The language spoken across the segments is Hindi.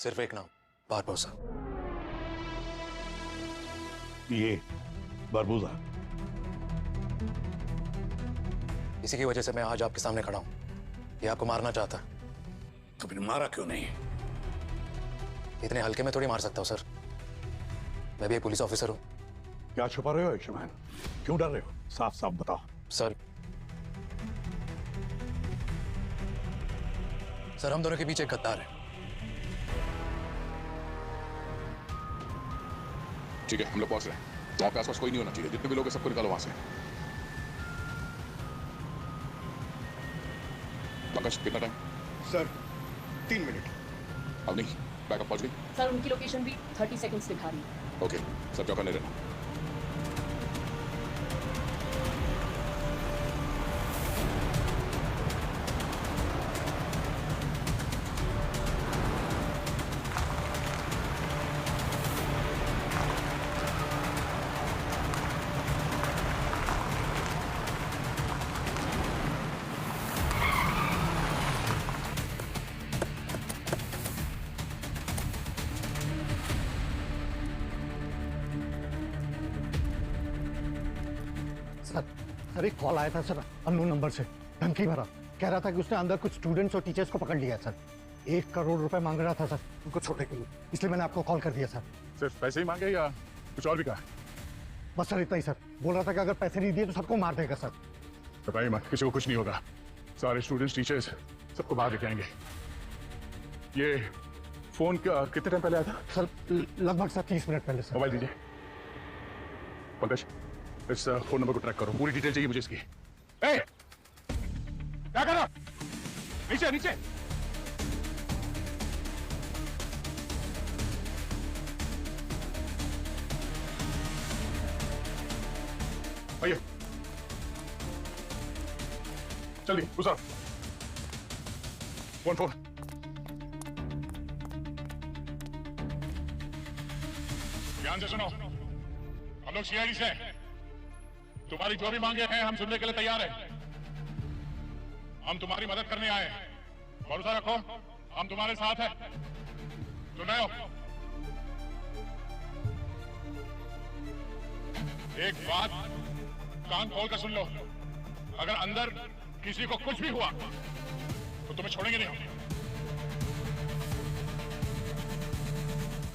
सिर्फ एक नाम, बारबोसा। ये बारबोसा, इसी की वजह से मैं आज आपके सामने खड़ा हूं। ये आपको मारना चाहता। तो फिर मारा क्यों नहीं? इतने हल्के में थोड़ी मार सकता हूं सर। मैं भी एक पुलिस ऑफिसर हूं। क्या छुपा रहे हो यशमैन? क्यों डर रहे हो? साफ साफ बताओ। सर हम दोनों के बीच एक गद्दार है। ठीक है, हम लोग पहुंच रहे हैं। वहां पे आसपास कोई नहीं होना चाहिए। जितने भी लोग हैं सबको निकालो वहां से। पंकज, कितना टाइम? Sir 3 minute. अब नहीं, बैकअप पहुंच गई? सर उनकी लोकेशन भी 30 सेकंड्स दिखा रही है। ओके, सब चौका नहीं रहना। सर एक कॉल आया था सर, अननोन नंबर से, धमकी भरा। कह रहा था कि उसने अंदर कुछ स्टूडेंट्स और टीचर्स को पकड़ लिया है सर। 1 करोड़ रुपए मांग रहा था सर उनको छोड़ने के लिए, इसलिए मैंने आपको कॉल कर दिया सर। सिर्फ पैसे ही मांगे या कुछ और भी कहा? बस सर इतना ही सर। बोल रहा था कि अगर पैसे नहीं दिए तो सबको मार देगा सर। बताइए मत, किसी को कुछ नहीं होगा। सारे स्टूडेंट्स, टीचर्स सबको बाहर लेके आएंगे। ये फोन कितने टाइम पहले आया था? सर लगभग सर 30 मिनट पहले सर। मोबाइल दीजिए। पंकज, इस फोन नंबर को ट्रैक करो। पूरी डिटेल चाहिए मुझे इसकी। ए, क्या कर रहा? नीचे नीचे। आइए, जल्दी घुसा। फोन। ध्यान से सुनो, हम लोग सीआईडी से हैं। तुम्हारी जो भी मांगे हैं हम सुनने के लिए तैयार हैं। हम तुम्हारी मदद करने आए हैं। भरोसा रखो, हम तुम्हारे साथ हैं। सुन रहे हो? एक बात कान खोल कर सुन लो, अगर अंदर किसी को कुछ भी हुआ तो तुम्हें छोड़ेंगे नहीं हम।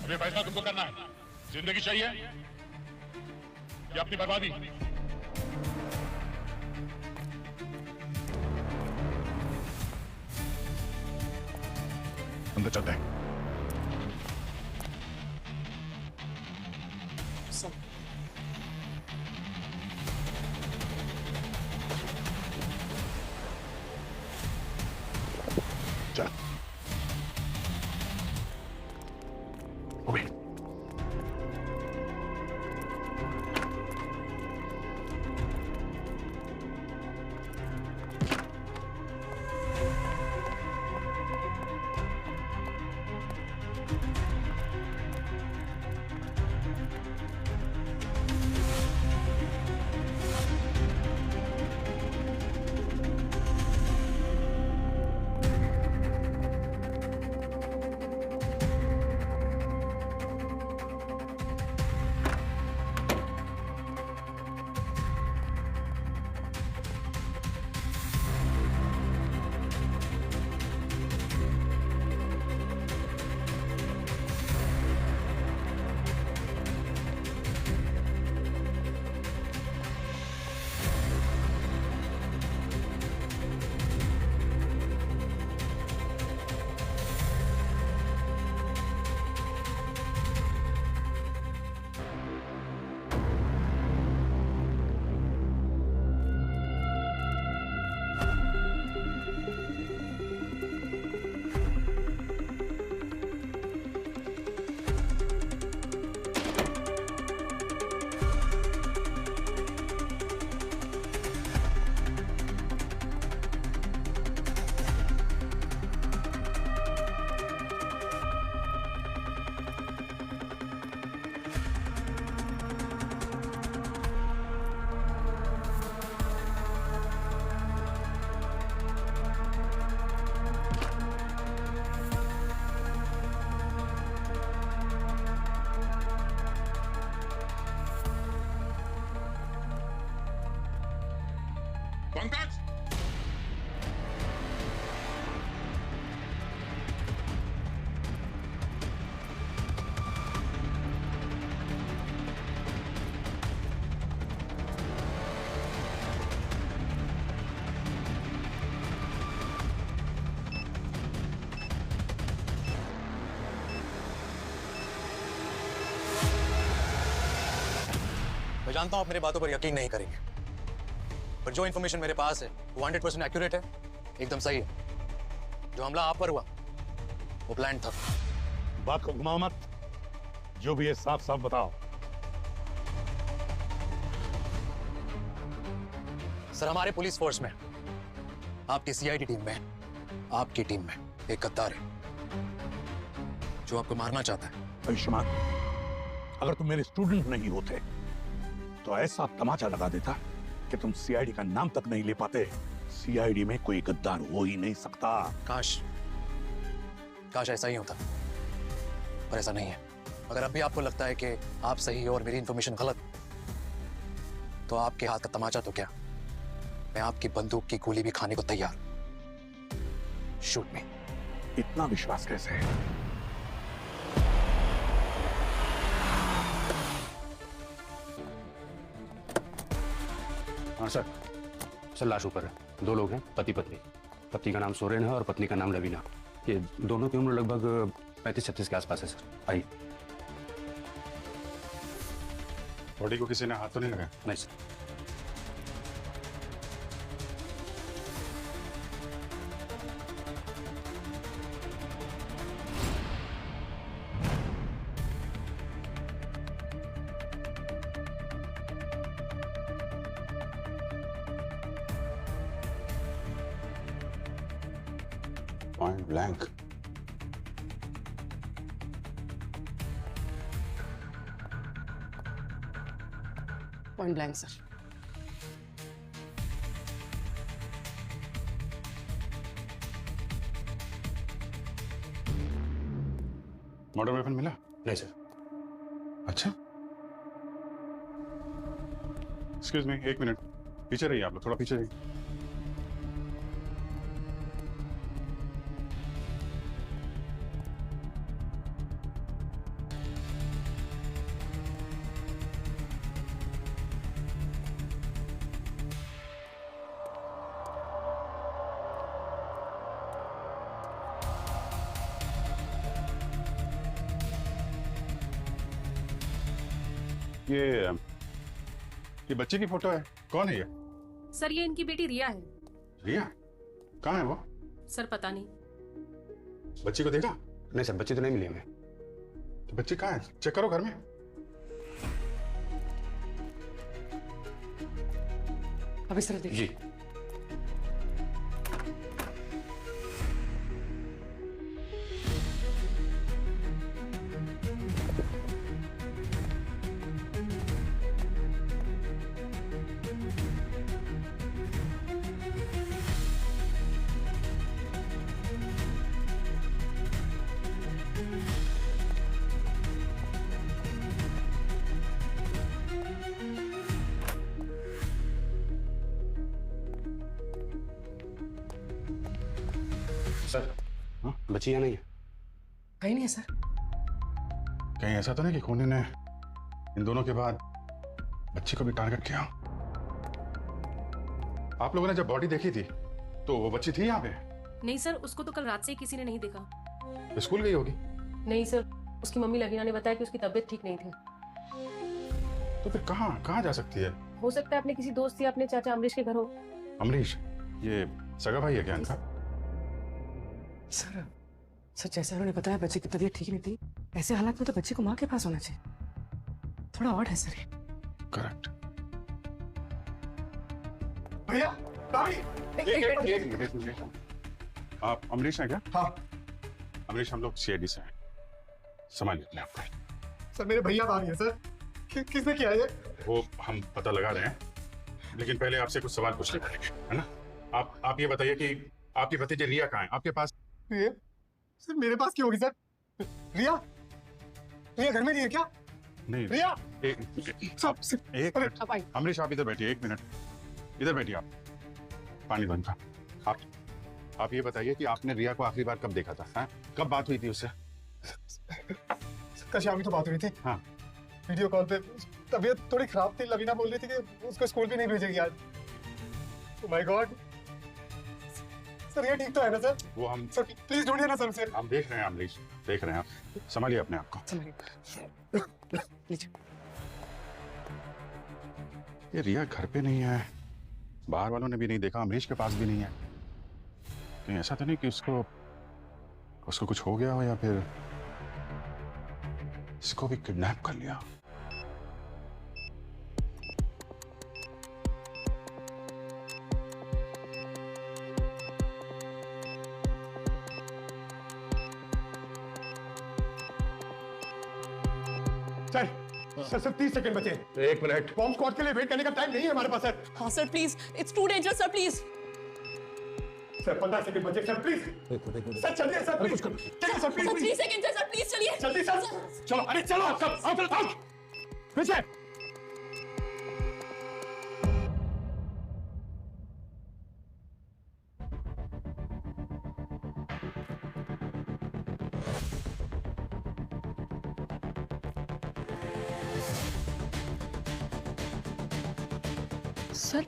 अभी फैसला तुमको करना है, जिंदगी चाहिए या अपनी बर्बादी। अंदर चलते हैं। चल। ओए। पंकज, मैं जानता हूं आप मेरी बातों पर यकीन नहीं करेंगे, पर जो इन्फॉर्मेशन मेरे पास है वो 100% एक्यूरेट है, एकदम सही है। जो हमला आप पर हुआ वो प्लान था। बात को घुमाओ मत, जो भी है साफ साफ बताओ। सर, हमारे पुलिस फोर्स में, आपकी सीआईडी टीम में, आपकी टीम में एक गद्दार है जो आपको मारना चाहता है। आयुष्मान, अगर तुम मेरे स्टूडेंट नहीं होते तो ऐसा तमाचा लगा देता कि तुम सीआईडी का नाम तक नहीं ले पाते। सीआईडी में कोई गद्दार हो ही नहीं सकता। काश ऐसा ही होता, पर ऐसा नहीं है। अगर अब भी आपको लगता है कि आप सही हो और मेरी इंफॉर्मेशन गलत, तो आपके हाथ का तमाचा तो क्या, मैं आपकी बंदूक की गोली भी खाने को तैयार। शूट मी। इतना विश्वास कैसे है? हाँ सर। सर, लाश ऊपर है। 2 लोग हैं, पति पत्नी। पति का नाम सोरेन है और पत्नी का नाम लवीना। ये दोनों की उम्र लगभग 35-36 के आसपास है सर। आइए। बॉडी को किसी ने हाथ तो नहीं लगाया? नहीं sir. Point blank. Point blank sir. Murder weapon मिला? नहीं सर। अच्छा, एक्सक्यूज मी, 1 मिनट पीछे रहिए। आप लोग थोड़ा पीछे रहिए। ये बच्चे की फोटो है। कौन है ये? सर, ये इनकी बेटी रिया है। रिया? कहाँ है वो? सर पता नहीं। बच्ची को देखा? नहीं सर, बच्ची तो नहीं मिली हमें। तो बच्ची कहाँ है? चेक करो घर में। अभी सर देखिए। जी। सर, बच्ची यहाँ नहीं है। कहीं नहीं है सर। कहीं ऐसा तो नहीं कि खूनी ने इन दोनों के बाद बच्ची को भी टारगेट किया? आप लोगों ने जब बॉडी देखी थी तो वो बच्ची थी यहाँ पे? नहीं सर, उसको तो कल रात से ही किसी ने नहीं देखा। स्कूल गई होगी। नहीं सर, उसकी मम्मी लवीना ने बताया कि उसकी तबीयत ठीक नहीं थी। तो फिर कहाँ जा सकती है? हो सकता है अपने किसी दोस्त या अपने चाचा अमरीश के घर हो। अमरीश? ये सगा भाई है क्या इनका? सर जैसे उन्होंने बताया बच्चे की तबीयत ठीक नहीं थी, ऐसे हालात में तो बच्चे को माँ के पास होना चाहिए। थोड़ा ऑड है सर ये। करेक्ट। भैया, आप अमरीश हैं क्या? हाँ अमरीश, हम लोग सीआईडी से हैं। संभालिए अपने आप को। सर, मेरे भैया आ रही है सर। किसने किया ये? वो हम पता लगा रहे हैं, लेकिन पहले आपसे कुछ सवाल पूछने पड़ेंगे, है ना? आप ये बताइए कि आपकी भतीजी रिया कहाँ है आपके पास? ये सर मेरे पास क्यों होगी सर? रिया रिया घर में नहीं है क्या? नहीं। रिया एक सब मिनट। अमरीश, आप इधर बैठिए 1 मिनट। इधर बैठिए आप। पानी बनता। आप ये बताइए कि आपने रिया को आखिरी बार कब देखा था? हाँ? कब बात हुई थी उससे? कल शाम ही तो बात हुई थी। हाँ। वीडियो कॉल पे। तबीयत थोड़ी खराब थी, लवीना बोल रही थी कि उसको स्कूल भी नहीं भेजेगी आज। Oh my God. सर ये ठीक तो है ना सर? वो हम सर प्लीज ढूंढिए ना सर उसे। हम देख रहे हैं अमरीश, देख रहे हैं। आप संभालिए अपने आप को। लीजिए। ये रिया घर पे नहीं है, बाहर वालों ने भी नहीं देखा, अमरीश के पास भी नहीं है। कहीं ऐसा तो नहीं कि उसको कुछ हो गया हो या फिर इसको भी किडनैप कर लिया। सर 30 सेकंड बचे। 1 मिनट। बॉम्ब स्क्वाड के लिए वेट करने का टाइम नहीं है हमारे पास सर। हाँ sir please, it's too dangerous sir, please. Sir 15 second बचे सर, प्लीज। सर चलिए सर, प्लीज चलिए सर, प्लीज। 3 सेकंड है सर, प्लीज चलिए जल्दी सर। चलो, अरे चलो सब आओ, चलो आओ पीछे। सर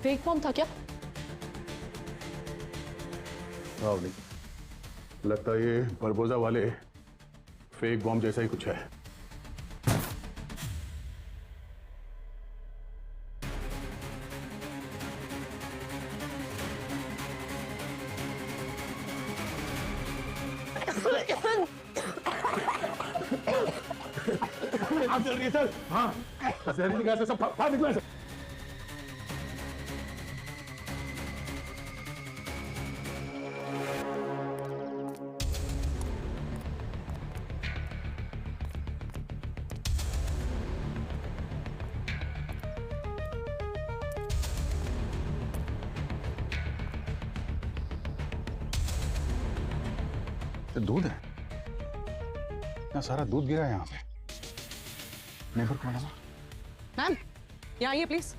फेक बॉम्ब था क्या? लगता है ये बरबोजा वाले फेक बॉम्ब जैसा ही कुछ है। आप चल रही है सर? हाँ, जहरीली गैस से सब बाहर निकला है सर। दूध है, इतना सारा दूध गिरा है यहाँ पे। नेबर कौन है? मैम यहाँ आइए प्लीज।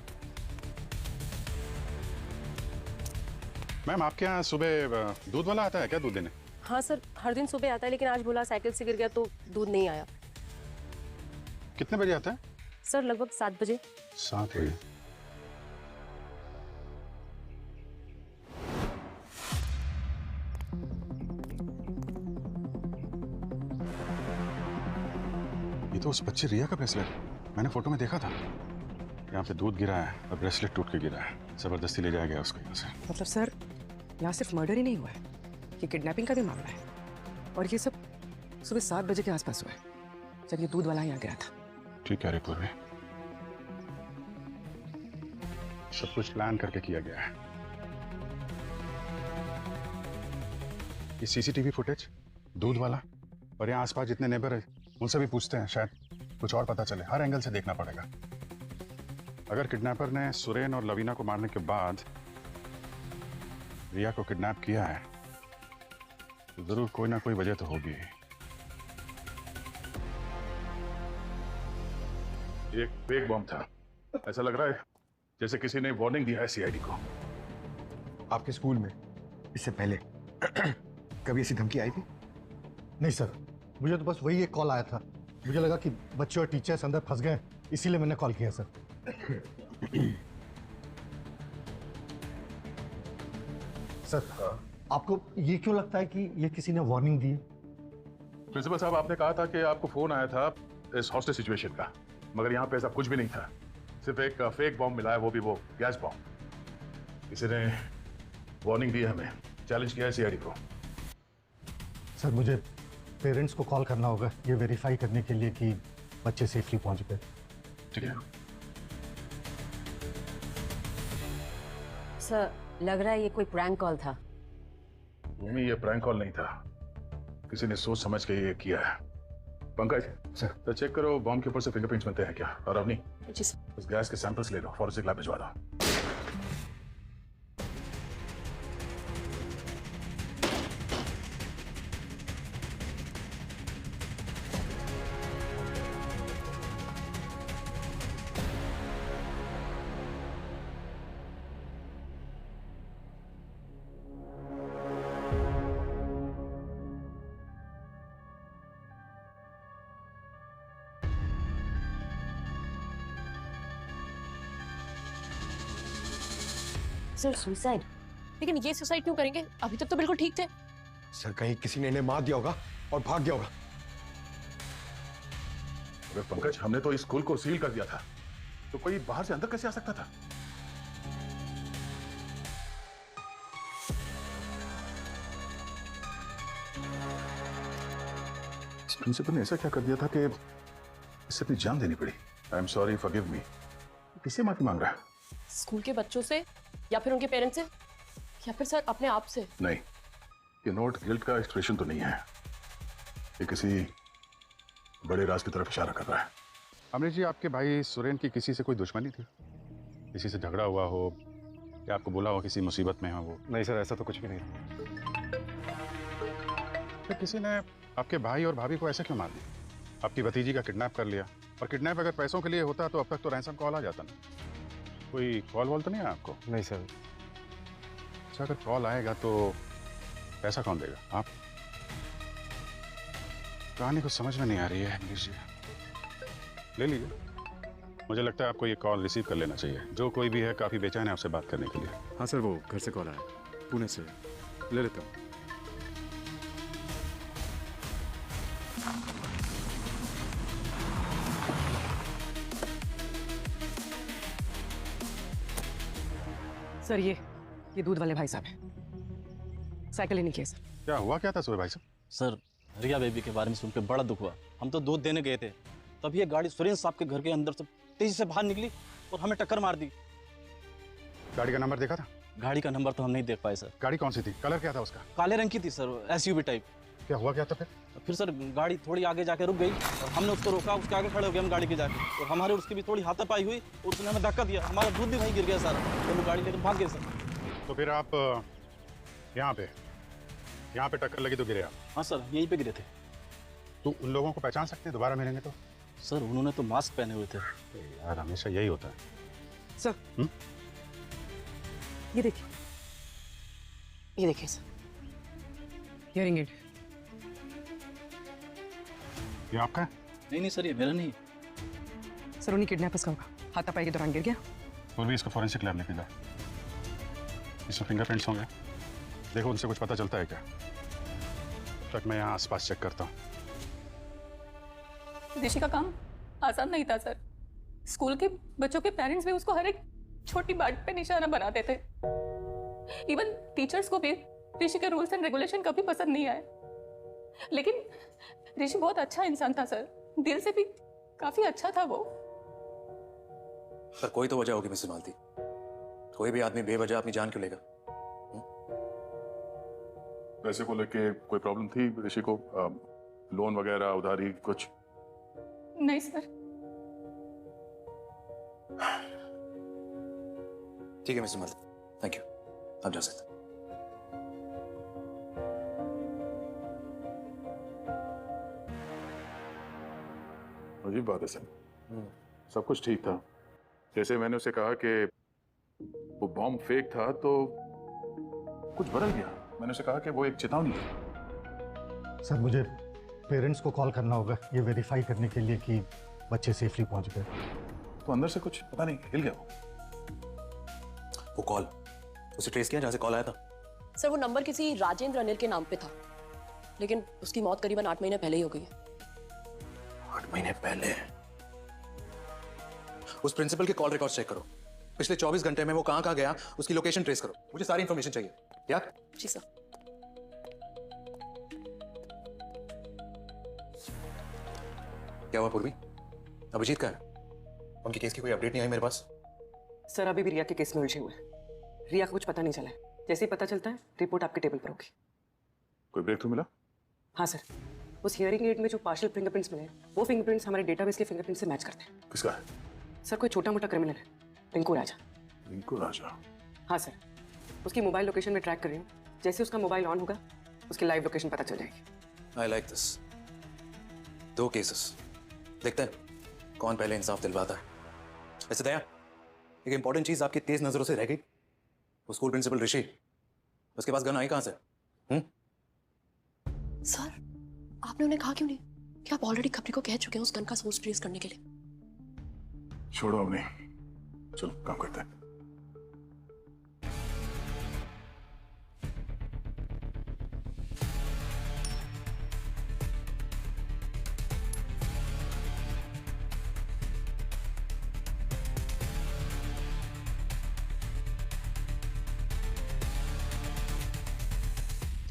मैम आपके यहाँ सुबह दूध वाला आता है क्या दूध देने? हाँ सर, हर दिन सुबह आता है, लेकिन आज बोला साइकिल से गिर गया तो दूध नहीं आया। कितने बजे आता है? सर लगभग 7 बजे। 7 बजे। ये तो उस बच्चे रिया का ब्रेसलेट, मैंने फोटो में देखा था। यहाँ पे दूध गिरा है और ब्रेसलेट टूट के गिरा है। जबरदस्ती ले जाया गया उसको यहाँ से। मतलब सर यहाँ सिर्फ मर्डर ही नहीं हुआ है, ये किडनैपिंग का भी मामला है। और ये सब सुबह 7 बजे के आसपास हुआ है, जब ये दूध वाला यहाँ गया था। ठीक है पूर्वी, सब कुछ प्लान करके किया गया है। ये सीसीटीवी फुटेज, दूध वाला और यहाँ आसपास जितने नेबर है उनसे भी पूछते हैं, शायद कुछ और पता चले। हर एंगल से देखना पड़ेगा। अगर किडनैपर ने सुरेन और लवीना को मारने के बाद रिया को किडनैप किया है तो जरूर कोई ना कोई वजह तो होगी। एक फेक बॉम्ब था। ऐसा लग रहा है जैसे किसी ने वार्निंग दिया है सीआईडी को। आपके स्कूल में इससे पहले कभी ऐसी धमकी आई थी? नहीं सर, मुझे तो बस वही एक कॉल आया था। मुझे लगा कि बच्चे और टीचर्स अंदर फंस गए, इसीलिए मैंने कॉल किया सर। सर आपको ये क्यों लगता है कि ये किसी ने वार्निंग दी है? प्रिंसिपल साहब, आपने कहा था कि आपको फोन आया था इस हॉस्टेज सिचुएशन का, मगर यहाँ पे ऐसा कुछ भी नहीं था। सिर्फ एक फेक बॉम्ब मिला है, वो भी वो गैस बॉम्ब। किसी ने वार्निंग दी है हमें, चैलेंज किया है सीआईडी को। सर मुझे पेरेंट्स को कॉल करना होगा ये वेरीफाई करने के लिए कि बच्चे सेफली पहुंच गए। ठीक है सर, लग रहा है ये कोई प्रैंक कॉल था। मम्मी, ये प्रैंक कॉल नहीं था, किसी ने सोच समझ के ये किया है। पंकज सर, तो चेक करो बॉम्ब के ऊपर से फिंगरप्रिंट्स बनते हैं क्या। और अवनी, जी उस गैस के सैंपल्स ले लो, फॉरेंसिक लैब भिजवा दो। Sir suicide? लेकिन ये सुसाइड क्यों करेंगे? अभी तक तो बिल्कुल ठीक थे। सर कहीं किसी ने इन्हें मार दिया होगा और भाग गया होगा। अरे पंकज, हमने तो इस स्कूल को सील कर दिया था, तो कोई बाहर से अंदर कैसे आ सकता था? इस प्रिंसिपल ने ऐसा क्या कर दिया था कि इससे अपनी जान देनी पड़ी? I am sorry, forgive me. किससे माफी मांग रहा है? स्कूल के बच्चों से, या फिर उनके पेरेंट्स से, या फिर सर अपने आप से? नहीं, ये नोट गिल्ट का एक्सप्रेशन तो नहीं है। ये किसी बड़े राज की तरफ इशारा कर रहा है। अमरीश जी, आपके भाई सुरेन की किसी से कोई दुश्मनी थी? किसी से झगड़ा हुआ हो या आपको बोला हो किसी मुसीबत में हो वो? नहीं सर, ऐसा तो कुछ भी नहीं। फिर किसी ने आपके भाई और भाभी को ऐसे क्यों मार दिया? आपकी भतीजी का किडनैप कर लिया, और किडनैप अगर पैसों के लिए होता तो अब तक तो रैंसम कॉल आ जाता ना। कोई कॉल वॉल तो नहीं है आपको? नहीं सर। अच्छा, अगर कॉल आएगा तो पैसा कौन देगा? आप? कहानी कुछ समझ में नहीं आ रही है अमरीश जी। ले लीजिए। मुझे लगता है आपको ये कॉल रिसीव कर लेना चाहिए। जो कोई भी है काफ़ी बेचैन है आपसे बात करने के लिए। हाँ सर, वो घर से कॉल आया, पुणे से। ले लेता हूँ। सर ये दूध वाले भाई साहब हैं, साइकिल ही नहीं किया सर। क्या हुआ क्या था सुबह भाई साहब? सर, रिया बेबी के बारे में सुन के बड़ा दुख हुआ। हम तो दूध देने गए थे, तब ये गाड़ी सुरेन साहब के घर के अंदर से तेजी से बाहर निकली और हमें टक्कर मार दी। गाड़ी का नंबर देखा था? गाड़ी का नंबर तो हम नहीं देख पाए सर। गाड़ी कौन सी थी? कलर क्या था उसका? काले रंग की थी सर, SUV टाइप। क्या हुआ क्या था फिर सर गाड़ी थोड़ी आगे जाके रुक गई और हमने उसको रोका, उसके आगे खड़े हो गए हम गाड़ी के जाके, और हमारे उसकी भी थोड़ी हाथापाई हुई और उसने हमें धक्का दिया। हमारा दूध भी वहीं गिर गया सारा, तो हम गाड़ी लेकर भाग गए सर। तो फिर आप यहाँ पे टक्कर लगी तो गिरे आप? हाँ सर, यहीं पे गिरे थे। तो उन लोगों को पहचान सकते हैं दोबारा मिलेंगे तो? सर उन्होंने तो मास्क पहने हुए थे। यार हमेशा यही होता है सर। ये देखिए सर, हियरिंग एड। ये आपका है? नहीं सर, ये मेरा नहीं है सर, उन्हीं किडनैपर्स का होगा। हाथापाई के दौरान गिर गया। और भी इसको फॉरेंसिक लैब लेके जाओ, इसमें फिंगरप्रिंट्स होंगे। देखो उनसे कुछ पता चलता है क्या? तब तक मैं यहाँ आसपास चेक करता हूँ। ऋषि का काम आसान नहीं था सर। स्कूल के बच्चों के पेरेंट्स भी उसको हर एक छोटी बात पे निशाना बनाते थे। इवन टीचर्स को भी ऋषि के रूल्स एंड रेगुलेशन कभी पसंद नहीं आए। लेकिन ऋषि बहुत अच्छा इंसान था सर, दिल से भी काफी अच्छा था वो। सर कोई तो वजह होगी मिसेस मालती। कोई भी आदमी बेवजह अपनी जान क्यों लेगा? पैसे को लेके कोई प्रॉब्लम थी ऋषि को? लोन वगैरह, उधारी कुछ? नहीं सर। ठीक है मिसेस मालती, थैंक यू, आप जा सकते हैं। अजीब बात है सर, सब कुछ ठीक था। जैसे मैंने उसे कहा कि वो बॉम्ब फेक था तो कुछ बदल गया। मैंने उसे कहा कि वो एक चेतावनी है। सर मुझे पेरेंट्स को कॉल करना होगा ये वेरीफाई करने के लिए कि बच्चे सेफली पहुंच गए। तो अंदर से कुछ पता नहीं हिल गया वो कॉल उसे ट्रेस किया जहां से कॉल आया था? सर वो नंबर किसी राजेंद्र अनिल के नाम पे था, लेकिन उसकी मौत करीबन 8 महीने पहले ही हो गई है। 8 महीने पहले? उस प्रिंसिपल के कॉल रिकॉर्ड चेक करो। पिछले 24 घंटे में वो कहां गया उसकी लोकेशन ट्रेस करो। मुझे सारी इंफॉर्मेशन चाहिए। क्या? जी सर। क्या हुआ पूर्वी? अभिजीत का है? उनकी केस की कोई अपडेट नहीं आई मेरे पास। सर अभी भी रिया के केस में उलझे हुए हैं। रिया को कुछ पता नहीं चला है। जैसे ही पता चलता है रिपोर्ट आपके टेबल पर होगी। कोई ब्रेक थ्रू मिला? हाँ सर, उस हियरिंग एड में जो पार्शियल फिंगरप्रिंट्स मिले वो फिंगरप्रिंट्स हमारे डेटाबेस के फिंगरप्रिंट से मैच करते हैं। किसका है? सर कोई छोटा मोटा क्रिमिनल है, रिंकू राजा। रिंकू राजा? हाँ सर, उसकी मोबाइल लोकेशन में ट्रैक कर रही हूँ। जैसे उसका मोबाइल ऑन होगा उसकी लाइव लोकेशन पता चल जाएगी। I like this. 2 केसेस, देखते हैं कौन पहले इंसाफ दिलवाता है। ऐसे दया, एक इंपॉर्टेंट चीज आपकी तेज नजरों से रह गई। वो स्कूल प्रिंसिपल ऋषि, उसके पास गन आई कहां से? सर आपने उन्हें कहा क्यों नहीं कि आप ऑलरेडी खबरी को कह चुके हैं उस गन का सोर्स ट्रेस करने के लिए? छोड़ो अब नहीं, चलो काम करते हैं।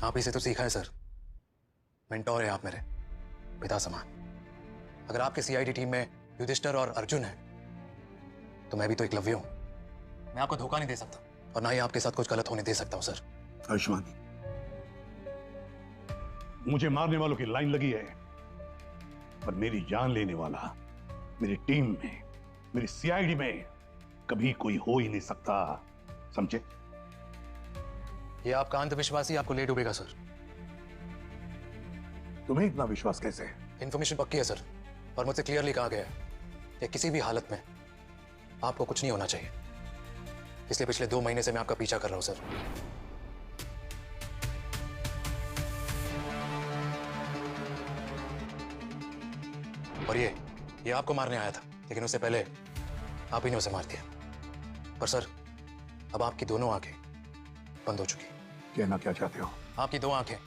आप ही से तो सीखा है सर, मेंटोर है आप मेरे, पिता समान। अगर आपके सीआईडी टीम में युधिष्ठिर और अर्जुन है तो मैं भी तो एकलव्य हूं। मैं आपको धोखा नहीं दे सकता और ना ही आपके साथ कुछ गलत होने दे सकता हूं सर। आयुष्मान, मुझे मारने वालों की लाइन लगी है, पर मेरी जान लेने वाला मेरी टीम में, मेरी सीआईडी में कभी कोई हो ही नहीं सकता, समझे? ये आपका अंधविश्वास ही आपको ले डूबेगा सर। तुम्हें इतना विश्वास कैसे? इंफॉर्मेशन पक्की है सर, और मुझसे क्लियरली कहा गया है कि किसी भी हालत में आपको कुछ नहीं होना चाहिए। इसलिए पिछले 2 महीने से मैं आपका पीछा कर रहा हूं सर। और ये आपको मारने आया था, लेकिन उससे पहले आप ही ने उसे मार दिया। पर सर, अब आपकी दोनों आंखें बंद हो चुकी। कहना क्या चाहते हो? आपकी 2 आंखें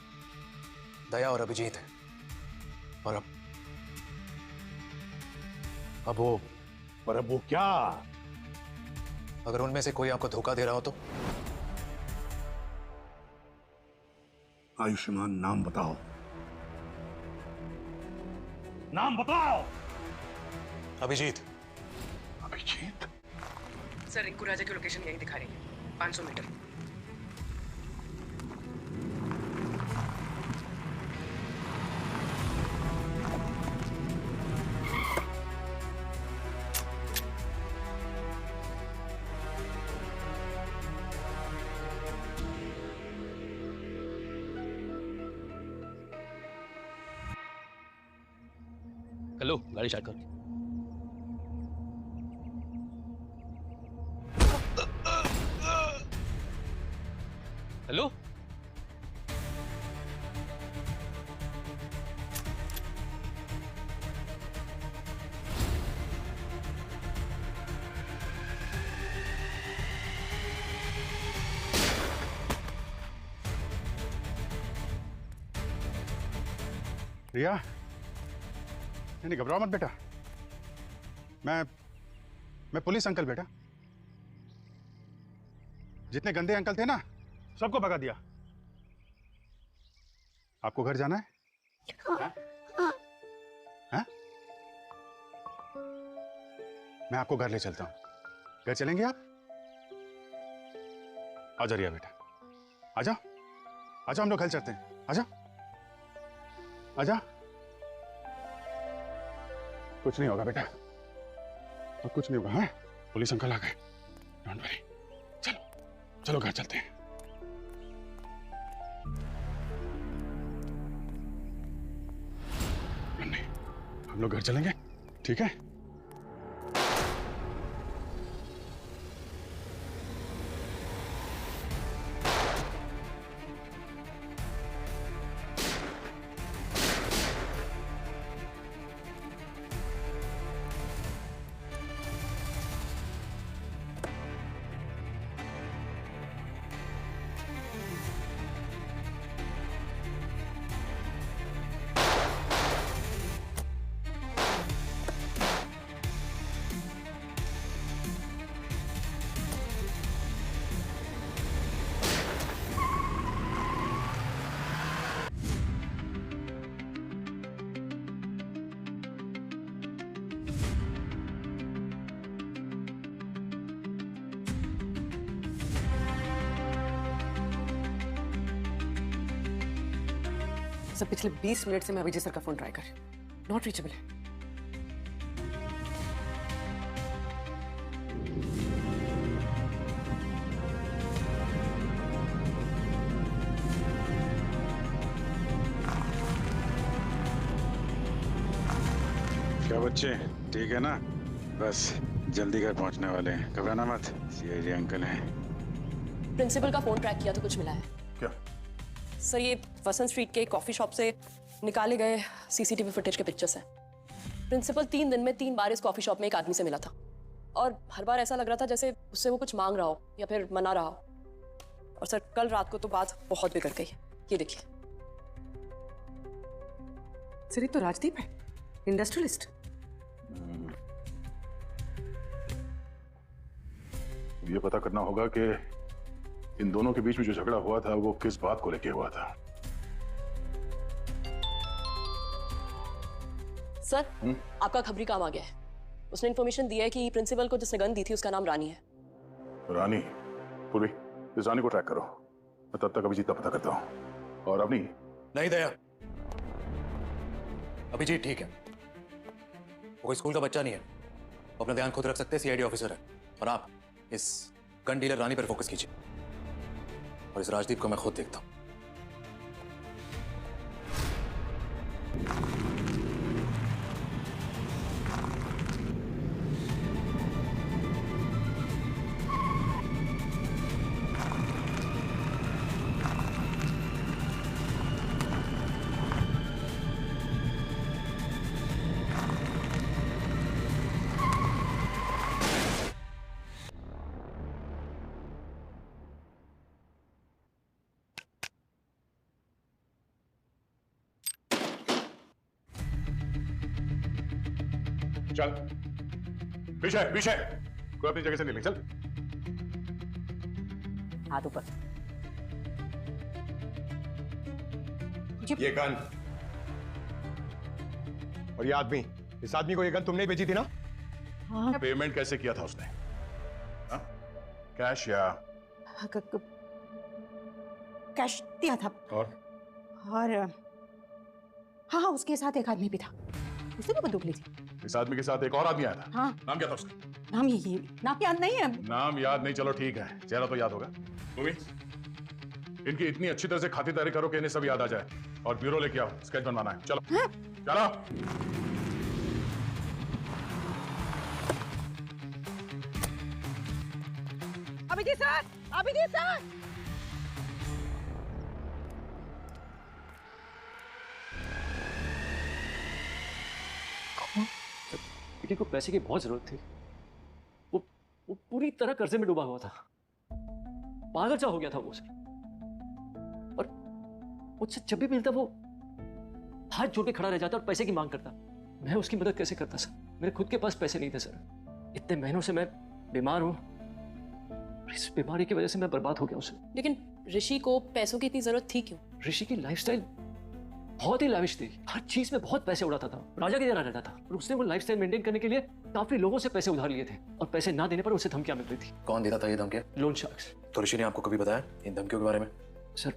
दया और अभिजीत है, और अब वो क्या? अगर उनमें से कोई आपको धोखा दे रहा हो तो? आयुष्मान, नाम बताओ, नाम बताओ। अभिजीत। अभिजीत? सर, रिंकू राजा की लोकेशन यही दिखा रही है, 500 मीटर। हेलो, गाड़ी स्टार्ट कर। हेलो, रिया, नहीं घबराओ मत बेटा, मैं पुलिस अंकल बेटा। जितने गंदे अंकल थे ना, सबको भगा दिया। आपको घर जाना है? हाँ? मैं आपको घर ले चलता हूं। घर चलेंगे आप? आ जाओ रिया बेटा, आ जाओ, आ जाओ, हम लोग घर चलते हैं। आ जाओ, आ जाओ। कुछ नहीं होगा बेटा, और कुछ नहीं होगा। हाँ, पुलिस अंकल आ गए, डोंट वरी। चलो चलो घर चलते हैं। नहीं, हम लोग घर चलेंगे, ठीक है? सर, पिछले 20 मिनट से मैं अभिजीत सर का फोन ट्राई कर रही हूं, नॉट रीचेबल है। क्या बच्चे, ठीक है ना? बस जल्दी घर पहुंचने वाले हैं, घबराना मत। सीआईडी अंकल हैं। प्रिंसिपल का फोन ट्रैक किया तो कुछ मिला है क्या? सर, ये वसंत स्ट्रीट के कॉफी शॉप से निकाले गए सीसीटीवी फुटेज के पिक्चर्स हैं। प्रिंसिपल 3 दिन में 3 बार इस कॉफी शॉप में एक आदमी से मिला था, और हर बार ऐसा लग रहा था जैसे उससे वो कुछ मांग रहा हो या फिर मना रहा हो। और सर, कल रात को तो बात बहुत बिगड़ गई। ये देखिए सर, ये तो राजदीप है, इंडस्ट्रियलिस्ट। ये पता करना होगा कि इन दोनों के बीच में जो झगड़ा हुआ था वो किस बात को लेके हुआ था। सर आपका खबरी काम आ गया है। उसने इन्फॉर्मेशन दिया है कि प्रिंसिपल को जिसने गन दी थी उसका नाम रानी है। रानी? पूर्वी, इस रानी को ट्रैक करो, मैं तब तक अभिजीत का पता करता हूँ। और अवनी? नहीं दया, अभिजीत ठीक है, वो कोई स्कूल का बच्चा नहीं है, वो अपना ध्यान खुद रख सकते हैं, सीआईडी ऑफिसर है। और आप इस गन डीलर रानी पर फोकस कीजिए और इस राजदीप को मैं खुद देखता हूं। चल पीछे पीछे, कोई अपनी जगह से नहीं ले, चल। हाथ ऊपर। ये गन और ये आदमी, इस आदमी को ये गन तुमने ही भेजी थी ना? हाँ। पेमेंट कैसे किया था उसने? हाँ? कैश या कैश दिया था। और हाँ हाँ, उसके साथ एक आदमी भी था, उसने भी बंदूक ली थी। इस आदमी के साथ एक और आदमी आया था। हाँ। नाम क्या था उसका? नाम यही, नाम याद नहीं है। नाम याद नहीं, चलो ठीक है, चेहरा तो याद होगा। भूमि, इनकी इतनी अच्छी तरह से खातिरदारी करो कि इन्हें सब याद आ जाए, और ब्यूरो लेके आओ, स्केच बनवाना है। चलो हाँ? चलो। Abhijit sir, Abhijit sir. बेटी को पैसे की बहुत जरूरत थी, वो पूरी तरह कर्जे में डूबा हुआ था, पागल सा हो गया था वो सर। और मुझसे जब भी मिलता वो हाथ जोड़ के खड़ा रह जाता और पैसे की मांग करता। मैं उसकी मदद कैसे करता सर? मेरे खुद के पास पैसे नहीं थे सर। इतने महीनों से मैं बीमार हूं, इस बीमारी की वजह से मैं बर्बाद हो गया हूं सर। लेकिन ऋषि को पैसों की इतनी जरूरत थी क्यों? ऋषि की लाइफस्टाइल बहुत ही लाविश थी, हर चीज में बहुत पैसे उड़ाता था, राजा की तरह रहता था। और उसने वो लाइफस्टाइल मेंटेन करने के लिए काफी लोगों से पैसे उधार लिए थे, और पैसे ना देने पर उसे धमकियां मिल रही थी। कौन देता था ये धमकियां? Loan sharks. तो ऋषि ने आपको कभी बताया इन धमकियों के बारे में? सर,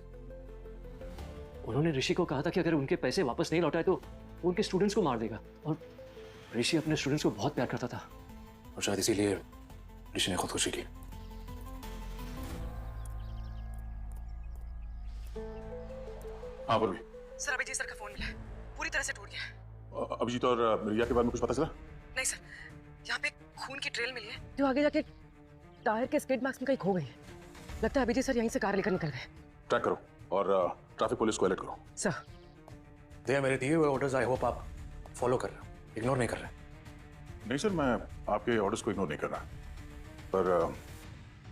उन्होंने ऋषि को कहा था कि अगर उनके पैसे वापस नहीं लौटाए तो वो उनके स्टूडेंट्स को मार देगा। और ऋषि अपने स्टूडेंट्स को बहुत प्यार करता था, और शायद इसीलिए ऋषि ने खुदकुशी की। हाँ बोल। सर, अभिजीत सर का फोन मिला है, पूरी तरह से टूट गया। अभिजीत और रिया के बारे में कुछ पता चला? नहीं सर, यहाँ पे खून की ट्रेल मिली है जो आगे जाके टायर के स्किड मार्क्स में कहीं खो गई है। लगता है अभिजीत सर यहीं से कार लेकर निकल गए। ट्रैक करो और ट्रैफिक पुलिस को अलर्ट करो। सर, दया, मेरे दिए हुए ऑर्डर्स आई होप आप फॉलो कर रहे हो, इग्नोर नहीं कर रहे। नहीं सर, मैं आपके ऑर्डर्स को इग्नोर नहीं कर रहा, पर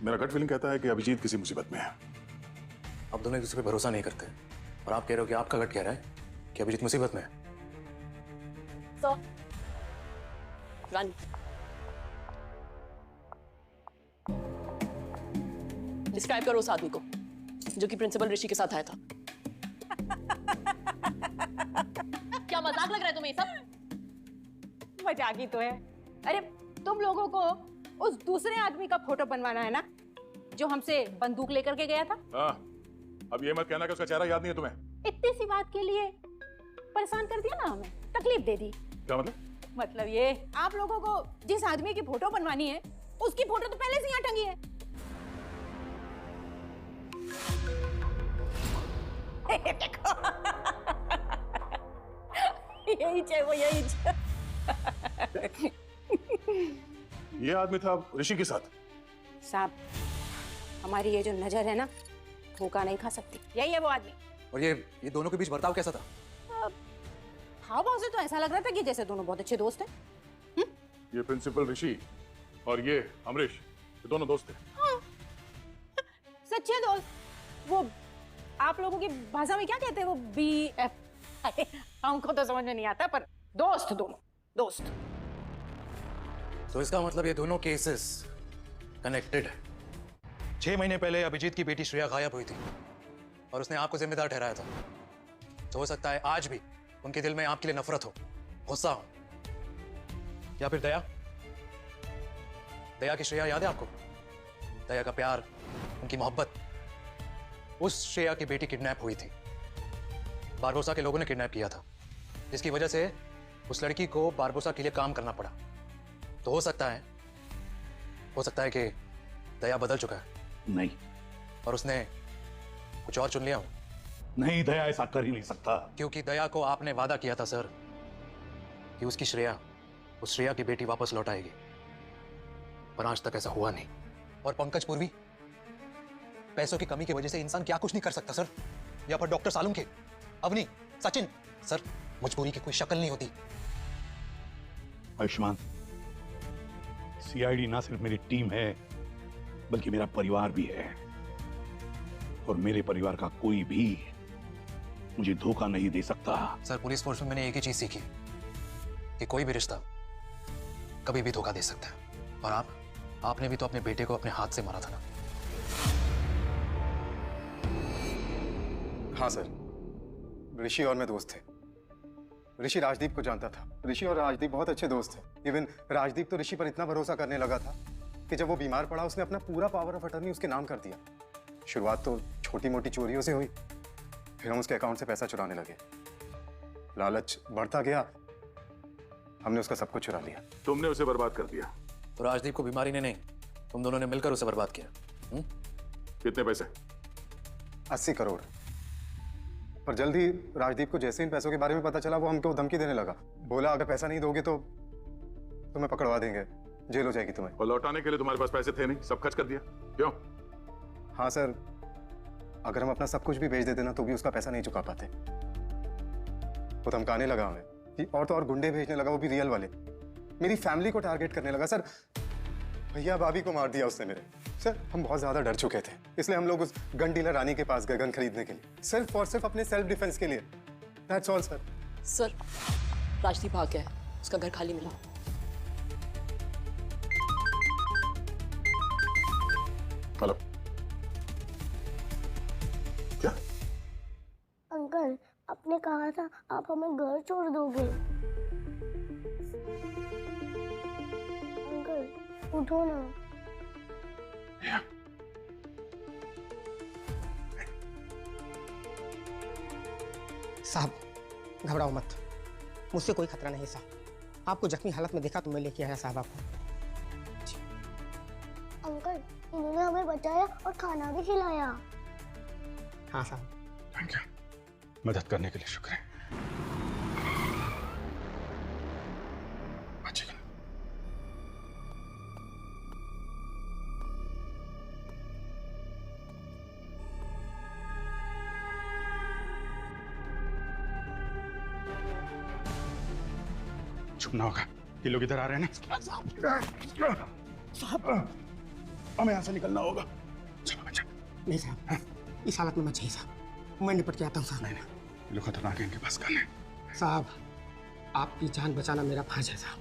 मेरा गट फीलिंग कहता है कि अभिजीत किसी मुसीबत में है। आप दोनों एक दूसरे पे भरोसा नहीं करते, और आप कह रहे हो कि आपका गट कह रहा है कि अभिजीत मुसीबत में है। तो रानी, डिस्क्राइब करो उस आदमी को जो कि प्रिंसिपल ऋषि के साथ आया था। क्या मजाक लग रहा है तुम्हें सब? मजाक ही तो है। अरे तुम लोगों को उस दूसरे आदमी का फोटो बनवाना है ना, जो हमसे बंदूक लेकर के गया था। हाँ, अब ये मत कहना कि उसका चेहरा याद नहीं है तुम्हें। इतनी सी बात के लिए परेशान कर दिया ना, हमें तकलीफ दे दी। क्या मतलब? मतलब ये, आप लोगों को जिस आदमी की फोटो बनवानी है उसकी फोटो तो पहले से यहाँ टंगी है। देखो यही चाहिए, वो यही चाहिए। ये आदमी था ऋषि के साथ। साहब, हमारी ये जो नजर है ना, धोखा नहीं खा सकती। यही है वो आदमी। और ये दोनों के बीच बर्ताव कैसा था? हाव भाव से तो ऐसा लग रहा था कि जैसे दोनों बहुत अच्छे दोस्त हैं। ये प्रिंसिपल ऋषि और ये अमरीश, ये दोनों दोस्त थे। हाँ, सच्चे दोस्त। वो आप लोगों की भाषा में क्या कहते हैं, वो BF? हमको तो समझ में नहीं आता, पर दोस्त, दोनों दोस्त। तो इसका मतलब ये दोनों केसेस कनेक्टेड है। 6 महीने पहले अभिजीत की बेटी श्रेया गायब हुई थी और उसने आपको जिम्मेदार ठहराया था। तो हो सकता है आज भी उनके दिल में आपके लिए नफरत हो, गुस्सा हूं, या फिर दया? दया की श्रेया याद है आपको? दया का प्यार, उनकी मोहब्बत। उस श्रेया की बेटी किडनैप हुई थी, बारबोसा के लोगों ने किडनैप किया था, जिसकी वजह से उस लड़की को बारबोसा के लिए काम करना पड़ा। तो हो सकता है कि दया बदल चुका है। नहीं, और उसने कुछ और चुन लिया हो। नहीं, दया ऐसा कर ही नहीं सकता। क्योंकि दया को आपने वादा किया था सर कि उसकी श्रेया, उस श्रेया की बेटी वापस लौट आएगी, पर आज तक ऐसा हुआ नहीं। और पंकज पूर्वी, पैसों की कमी की वजह से इंसान क्या कुछ नहीं कर सकता सर। या फिर डॉक्टर सालुम के, अवनी, सचिन, सर मजबूरी की कोई शक्ल नहीं होती। आयुष्मान, सीआईडी ना सिर्फ मेरी टीम है बल्कि मेरा परिवार भी है, और मेरे परिवार का कोई भी मुझे धोखा नहीं दे सकता। सर पुलिस फोर्स में मैंने एक ही चीज सीखी कि कोई भी रिश्ता कभी भी धोखा दे सकता है। और आपने भी तो अपने बेटे को अपने हाथ से मारा था ना। हाँ सर, ऋषि और मैं दोस्त थे। ऋषि राजदीप को जानता था। ऋषि और राजदीप बहुत अच्छे दोस्त थे। इवन राजदीप तो ऋषि पर इतना भरोसा करने लगा था कि जब वो बीमार पड़ा उसने अपना पूरा पावर ऑफ अटर्नी उसके नाम कर दिया। शुरुआत तो छोटी मोटी चोरियों से हुई, फिर हम उसके अकाउंट से पैसा चुराने लगे। लालच बढ़ता गया, हमने उसका सब कुछ चुरा लिया। तुमने उसे बर्बाद कर दिया? तो राजदीप को बीमारी ने नहीं, तुम दोनों ने मिलकर उसे बर्बाद किया। कितने पैसे? 80 करोड़। पर जल्दी राजदीप को जैसे इन पैसों के बारे में पता चला, वो हमको धमकी देने लगा। बोला अगर पैसा नहीं दोगे तो तुम्हें पकड़वा देंगे, जेल हो जाएगी तुम्हें। और लौटाने के लिए तुम्हारे पास पैसे थे नहीं, सब खर्च कर दिया? क्यों? हाँ सर, अगर हम अपना सब कुछ भी बेच देते ना तो भी उसका पैसा नहीं चुका पाते। वो धमकाने लगा हमें कि और तो और गुंडे भेजने लगा, वो भी रियल वाले। मेरी फैमिली को टारगेट करने लगा। सर भैया भाभी को मार दिया उसने मेरे। सर हम बहुत ज्यादा डर चुके थे, इसलिए हम लोग उस गन डीलर रानी के पास गए गन खरीदने के लिए, सिर्फ और सिर्फ अपने सेल्फ डिफेंस के लिए। That's all sir. Sir Rajdeep भाग गया है, उसका घर खाली मिला। हेलो, क्या? अंकल, आपने कहा था आप हमें घर छोड़ दोगे। अंकल उठो ना। साहब घबराओ मत, मुझसे कोई खतरा नहीं साहब। आपको जख्मी हालत में देखा तो मैं लेके आया साहब आपको। अंकल इन्होंने हमें बचाया और खाना भी खिलाया। हाँ साहब। थैंक यू, मदद करने के लिए शुक्र है। छुपना होगा, ये लोग इधर आ रहे हैं ना। साहब हमें यहाँ से निकलना होगा। नहीं साहब, इस हालत में मत जाइए साहब, मैं निपट के आता हूँ साहब। नहीं, ये लोग खतरनाक है, इनके पास गन है। साहब आपकी जान बचाना मेरा फर्ज है साहब।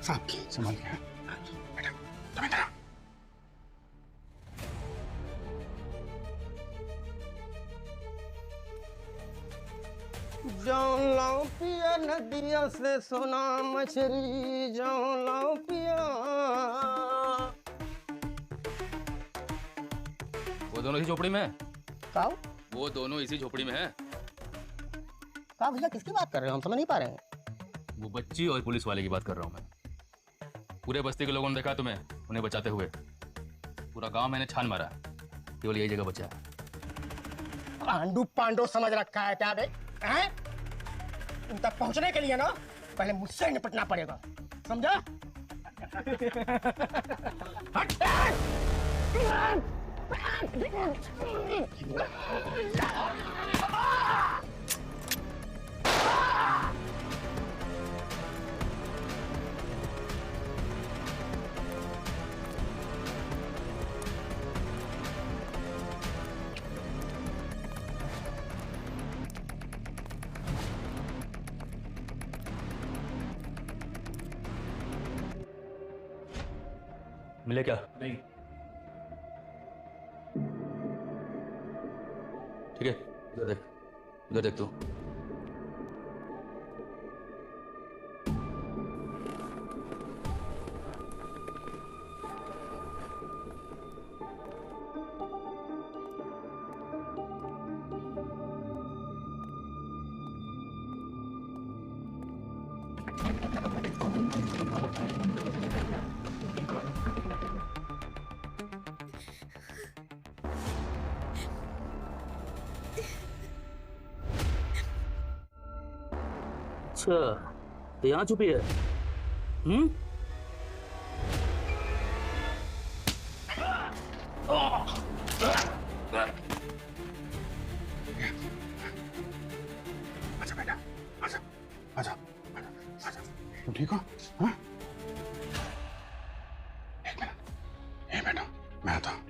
साहब की संभाल के। बेटा तुम इधर आओ। जाऊं लाऊं पिया नदिया से सोना मछली, जाऊं लाऊं पिया। वो दोनों इसी झोपड़ी में है? काऊ? वो दोनों इसी झोपड़ी में है। का भैया किसकी बात कर रहे हो, हम समझ नहीं पा रहे हैं। वो बच्ची और पुलिस वाले की बात कर रहा हूँ मैं। पूरे बस्ती के लोगों ने देखा तुम्हें उन्हें बचाते हुए। पूरा गांव मैंने छान मारा, केवल यही जगह बचा है। पांडु पांडु समझ रखा है क्या बे? हैं? उन तक पहुंचने के लिए ना पहले मुझसे निपटना पड़ेगा, समझा? मिले क्या? नहीं। ठीक है, इधर देख तू। अच्छा, तो यहाँ छुपी है। आजा बेटा, आजा, आजा, आजा। तुम ठीक हो? हाँ? एक मिनट, ये बेटा, मैं आता हूँ।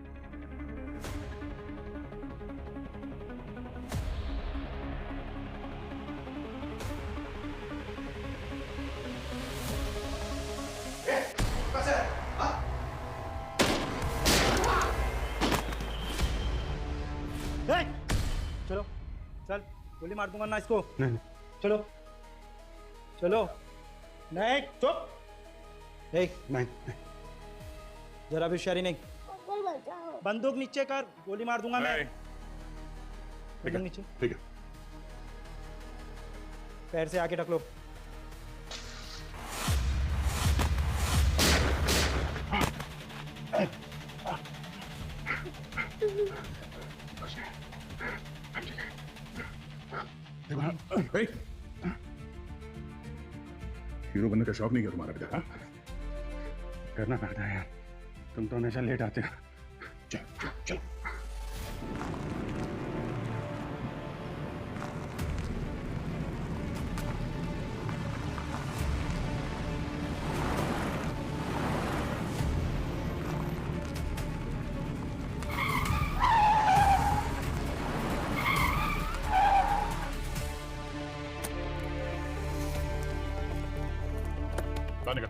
चलो चल, गोली मार दूंगा ना इसको। नहीं, चलो चलो। नहीं, चुप। नहीं, जरा भी होशियारी नहीं। अंकल बचाओ। बंदूक नीचे कर, गोली मार दूंगा मैं। बंदूक नीचे। ठीक है। पैर से आके ढक लो। हीरो बनने का शौक नहीं है तुम्हारा बेटा? हाँ? करना पड़ता है यार, तुम तो हमेशा लेट आते हो। चल चल चल। निकल।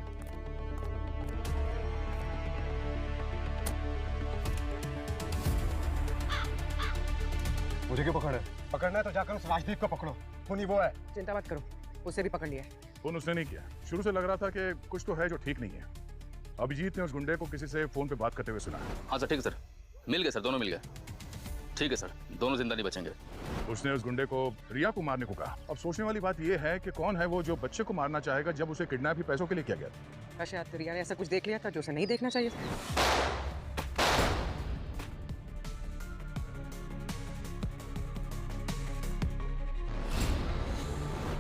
मुझे क्यों पकड़ है? पकड़ना है तो जाकर उस राजदीप को पकड़ो, खूनी वो है। चिंता मत करो, उसे भी पकड़ लिया है। फोन उसने नहीं किया। शुरू से लग रहा था कि कुछ तो है जो ठीक नहीं है। अभिजीत ने उस गुंडे को किसी से फोन पे बात करते हुए सुना। हाँ सर, ठीक है सर, मिल गए सर, दोनों मिल गए। ठीक है सर, दोनों जिंदा नहीं बचेंगे। उसने उस गुंडे को रिया को मारने को कहा। अब सोचने वाली बात यह है कि कौन है वो जो बच्चे को मारना चाहेगा जब उसे किडनैप ही पैसों के लिए किया गया था। शायद रिया ने ऐसा कुछ देख लिया था जो उसे नहीं देखना चाहिए था।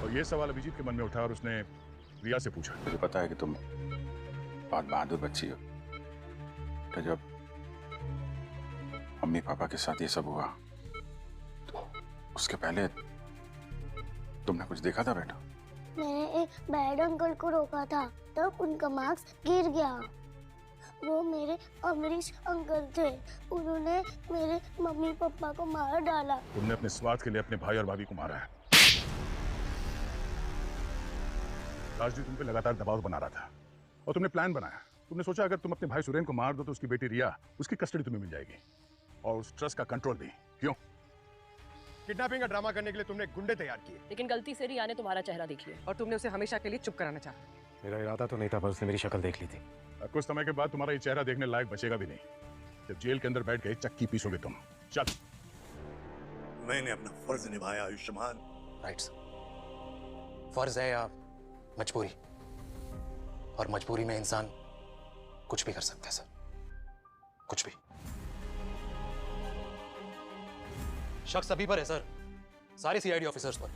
और ये सवाल अभिजीत के मन में उठा और उसने रिया से पूछा। मुझे पता है कि तुम बहुत बहादुर बच्ची हो, तो जब मम्मी पापा के साथ ये सब हुआ तो उसके पहले तुमने कुछ देखा था बेटा? मैंने एक बैड अंकल को रोका था, तब उनका मार्क्स गिर गया। वो मेरे अमरीश अंकल थे, उन्होंने मेरे मम्मी पापा को मार डाला। तुमने अपने स्वार्थ के लिए अपने भाई और भाभी को मारा है। राजदीप तुम पे लगातार दबाव बना रहा था और तुमने प्लान बनाया। तुमने सोचा अगर तुम अपने भाई सुरेन को मार दो तो उसकी बेटी रिया, उसकी कस्टडी तुम्हें मिल जाएगी और उस ट्रस्ट का कंट्रोल भी। क्यों? किडनैपिंग का ड्रामा करने के लिए तुमने गुंडे तैयार किए। लेकिन गलती से रिया ने तुम्हारा चेहरा देख लिया और तुमने उसे हमेशा के लिए चुप कराना चाहा। मेरा इरादा तो नहीं था, पर उसने मेरी शक्ल देख ली थी। अब कुछ समय के बाद तुम्हारा ये चेहरा देखने लायक बचेगा भी नहीं। जब जेल के अंदर बैठ गए चक्की पीसोगे तुम। चल। मैंने अपना फर्ज निभाया आयुष्मान। राइट सर, फर्ज है या मजबूरी, और मजबूरी में इंसान कुछ भी कर सकता है सर, कुछ भी। शक सभी पर है सर, सारे सीआईडी ऑफिसर्स पर,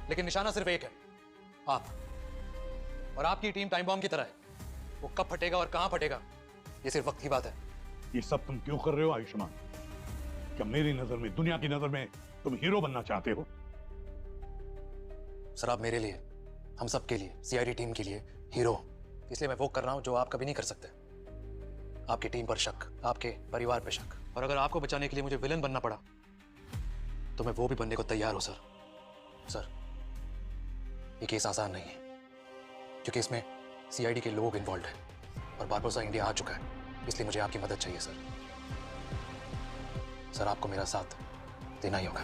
लेकिन निशाना सिर्फ एक है, आप। और आपकी टीम टाइम बॉम्ब की तरह है। वो कब फटेगा और कहां फटेगा ये सिर्फ वक्त की बात है। ये सब तुम क्यों कर रहे हो आयुष्मान? क्या मेरी नजर में, दुनिया की नजर में तुम हीरो बनना चाहते हो? सर आप मेरे लिए, हम सब के लिए, सीआईडी टीम के लिए हीरो, इसलिए मैं वो कर रहा हूं जो आप कभी नहीं कर सकते। आपकी टीम पर शक, आपके परिवार पर शक, और अगर आपको बचाने के लिए मुझे विलन बनना पड़ा तो मैं वो भी बनने को तैयार हूं सर। सर ये केस आसान नहीं है, क्योंकि इसमें सीआईडी के लोग इन्वॉल्व हैं और बारबोसा इंडिया आ चुका है, इसलिए मुझे आपकी मदद चाहिए सर। सर आपको मेरा साथ देना ही होगा।